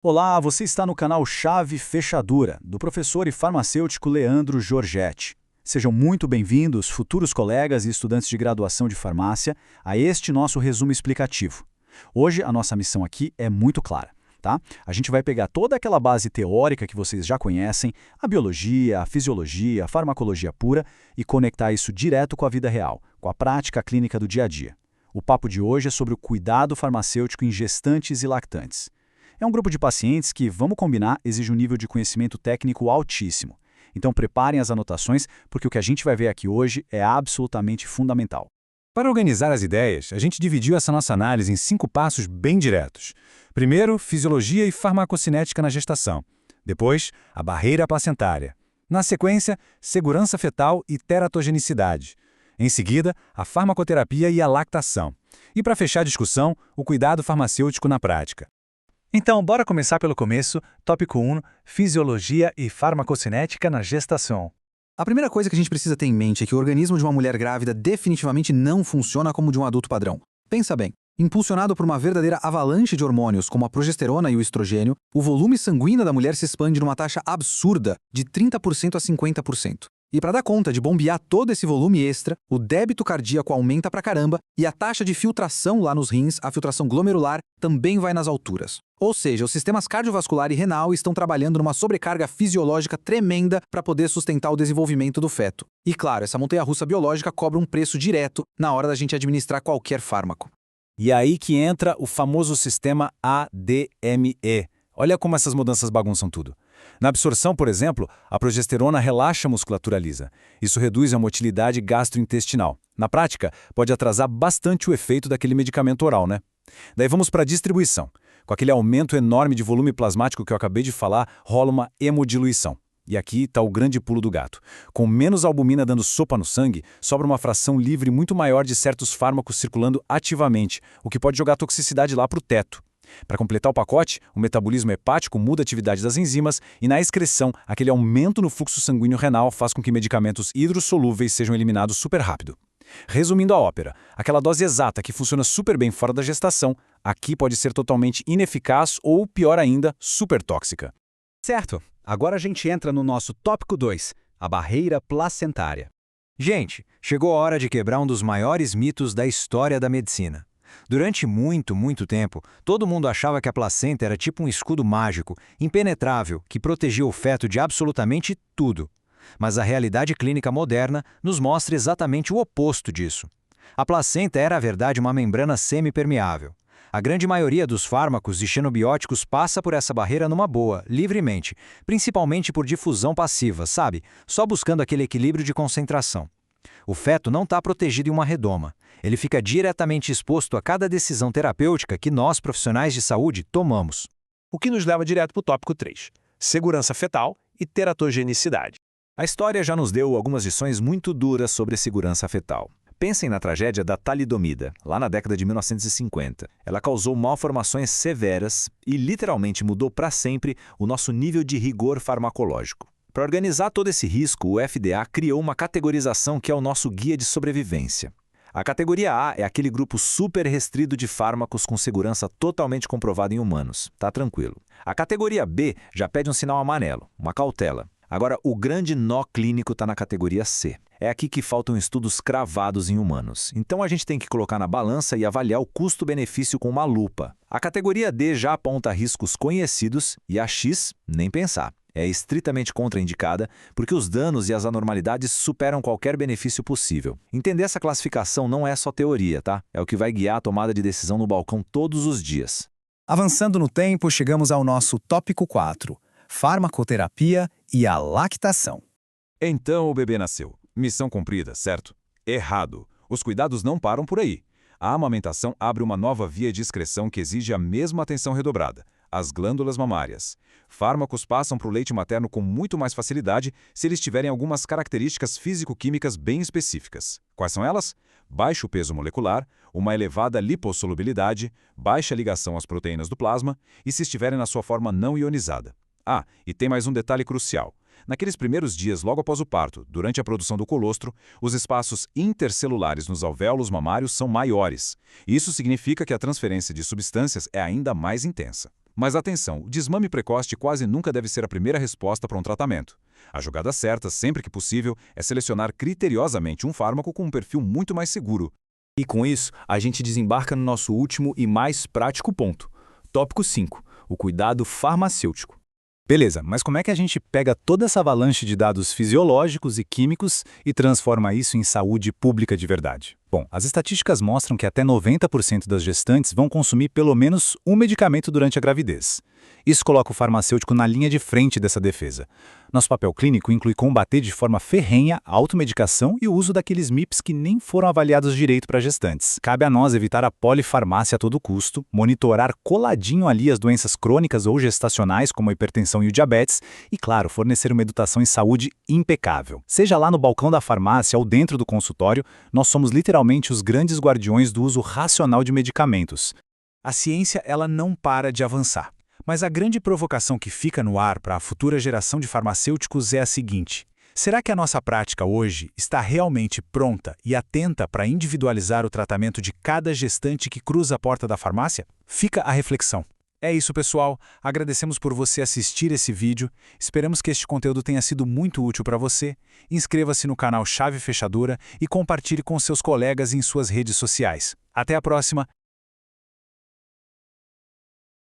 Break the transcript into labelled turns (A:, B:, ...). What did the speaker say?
A: Olá, você está no canal Chave Fechadura, do professor e farmacêutico Leandro Giorgetti. Sejam muito bem-vindos, futuros colegas e estudantes de graduação de farmácia, a este nosso resumo explicativo. Hoje a nossa missão aqui é muito clara, tá? A gente vai pegar toda aquela base teórica que vocês já conhecem, a biologia, a fisiologia, a farmacologia pura, e conectar isso direto com a vida real, com a prática clínica do dia a dia. O papo de hoje é sobre o cuidado farmacêutico em gestantes e lactantes. É um grupo de pacientes que, vamos combinar, exige um nível de conhecimento técnico altíssimo. Então preparem as anotações, porque o que a gente vai ver aqui hoje é absolutamente fundamental.
B: Para organizar as ideias, a gente dividiu essa nossa análise em 5 passos bem diretos. Primeiro, fisiologia e farmacocinética na gestação. Depois, a barreira placentária. Na sequência, segurança fetal e teratogenicidade. Em seguida, a farmacoterapia e a lactação. E para fechar a discussão, o cuidado farmacêutico na prática.
C: Então, bora começar pelo começo, tópico 1, fisiologia e farmacocinética na gestação.
D: A primeira coisa que a gente precisa ter em mente é que o organismo de uma mulher grávida definitivamente não funciona como o de um adulto padrão. Pensa bem, impulsionado por uma verdadeira avalanche de hormônios como a progesterona e o estrogênio, o volume sanguíneo da mulher se expande numa taxa absurda de 30% a 50%. E para dar conta de bombear todo esse volume extra, o débito cardíaco aumenta pra caramba e a taxa de filtração lá nos rins, a filtração glomerular, também vai nas alturas. Ou seja, os sistemas cardiovascular e renal estão trabalhando numa sobrecarga fisiológica tremenda para poder sustentar o desenvolvimento do feto. E claro, essa montanha-russa biológica cobra um preço direto na hora da gente administrar qualquer fármaco.
B: E aí que entra o famoso sistema ADME. Olha como essas mudanças bagunçam tudo. Na absorção, por exemplo, a progesterona relaxa a musculatura lisa. Isso reduz a motilidade gastrointestinal. Na prática, pode atrasar bastante o efeito daquele medicamento oral, né? Daí vamos para a distribuição. Com aquele aumento enorme de volume plasmático que eu acabei de falar, rola uma hemodiluição. E aqui está o grande pulo do gato. Com menos albumina dando sopa no sangue, sobra uma fração livre muito maior de certos fármacos circulando ativamente, o que pode jogar toxicidade lá para o teto. Para completar o pacote, o metabolismo hepático muda a atividade das enzimas e, na excreção, aquele aumento no fluxo sanguíneo renal faz com que medicamentos hidrossolúveis sejam eliminados super rápido. Resumindo a ópera, aquela dose exata que funciona super bem fora da gestação, aqui pode ser totalmente ineficaz ou, pior ainda, super tóxica.
E: Certo, agora a gente entra no nosso tópico 2, a barreira placentária. Gente, chegou a hora de quebrar um dos maiores mitos da história da medicina. Durante muito tempo, todo mundo achava que a placenta era tipo um escudo mágico, impenetrável, que protegia o feto de absolutamente tudo. Mas a realidade clínica moderna nos mostra exatamente o oposto disso. A placenta era, na verdade, uma membrana semipermeável. A grande maioria dos fármacos e xenobióticos passa por essa barreira numa boa, livremente, principalmente por difusão passiva, sabe? Só buscando aquele equilíbrio de concentração. O feto não está protegido em uma redoma. Ele fica diretamente exposto a cada decisão terapêutica que nós, profissionais de saúde, tomamos.
F: O que nos leva direto para o tópico 3, segurança fetal e teratogenicidade.
B: A história já nos deu algumas lições muito duras sobre a segurança fetal. Pensem na tragédia da talidomida, lá na década de 1950. Ela causou malformações severas e literalmente mudou para sempre o nosso nível de rigor farmacológico. Para organizar todo esse risco, o FDA criou uma categorização que é o nosso guia de sobrevivência. A categoria A é aquele grupo super restrito de fármacos com segurança totalmente comprovada em humanos. Tá tranquilo. A categoria B já pede um sinal amarelo, uma cautela. Agora, o grande nó clínico está na categoria C. É aqui que faltam estudos cravados em humanos. Então a gente tem que colocar na balança e avaliar o custo-benefício com uma lupa. A categoria D já aponta riscos conhecidos e a X, nem pensar. É estritamente contraindicada porque os danos e as anormalidades superam qualquer benefício possível. Entender essa classificação não é só teoria, tá? É o que vai guiar a tomada de decisão no balcão todos os dias.
C: Avançando no tempo, chegamos ao nosso tópico 4, farmacoterapia e a lactação.
B: Então o bebê nasceu. Missão cumprida, certo? Errado. Os cuidados não param por aí. A amamentação abre uma nova via de excreção que exige a mesma atenção redobrada. As glândulas mamárias. Fármacos passam para o leite materno com muito mais facilidade se eles tiverem algumas características físico-químicas bem específicas. Quais são elas? Baixo peso molecular, uma elevada lipossolubilidade, baixa ligação às proteínas do plasma e se estiverem na sua forma não ionizada. Ah, e tem mais um detalhe crucial. Naqueles primeiros dias logo após o parto, durante a produção do colostro, os espaços intercelulares nos alvéolos mamários são maiores. Isso significa que a transferência de substâncias é ainda mais intensa.
G: Mas atenção, o desmame precoce quase nunca deve ser a primeira resposta para um tratamento. A jogada certa, sempre que possível, é selecionar criteriosamente um fármaco com um perfil muito mais seguro.
H: E com isso, a gente desembarca no nosso último e mais prático ponto. Tópico 5. O cuidado farmacêutico.
E: Beleza, mas como é que a gente pega toda essa avalanche de dados fisiológicos e químicos e transforma isso em saúde pública de verdade? Bom, as estatísticas mostram que até 90% das gestantes vão consumir pelo menos um medicamento durante a gravidez. Isso coloca o farmacêutico na linha de frente dessa defesa. Nosso papel clínico inclui combater de forma ferrenha a automedicação e o uso daqueles MIPs que nem foram avaliados direito para gestantes. Cabe a nós evitar a polifarmácia a todo custo, monitorar coladinho ali as doenças crônicas ou gestacionais, como a hipertensão e o diabetes, e, claro, fornecer uma educação em saúde impecável. Seja lá no balcão da farmácia ou dentro do consultório, nós somos literalmente os grandes guardiões do uso racional de medicamentos. A ciência, ela não para de avançar. Mas a grande provocação que fica no ar para a futura geração de farmacêuticos é a seguinte: será que a nossa prática hoje está realmente pronta e atenta para individualizar o tratamento de cada gestante que cruza a porta da farmácia? Fica a reflexão. É isso, pessoal. Agradecemos por você assistir esse vídeo. Esperamos que este conteúdo tenha sido muito útil para você. Inscreva-se no canal Chave Fechadura e compartilhe com seus colegas em suas redes sociais. Até a próxima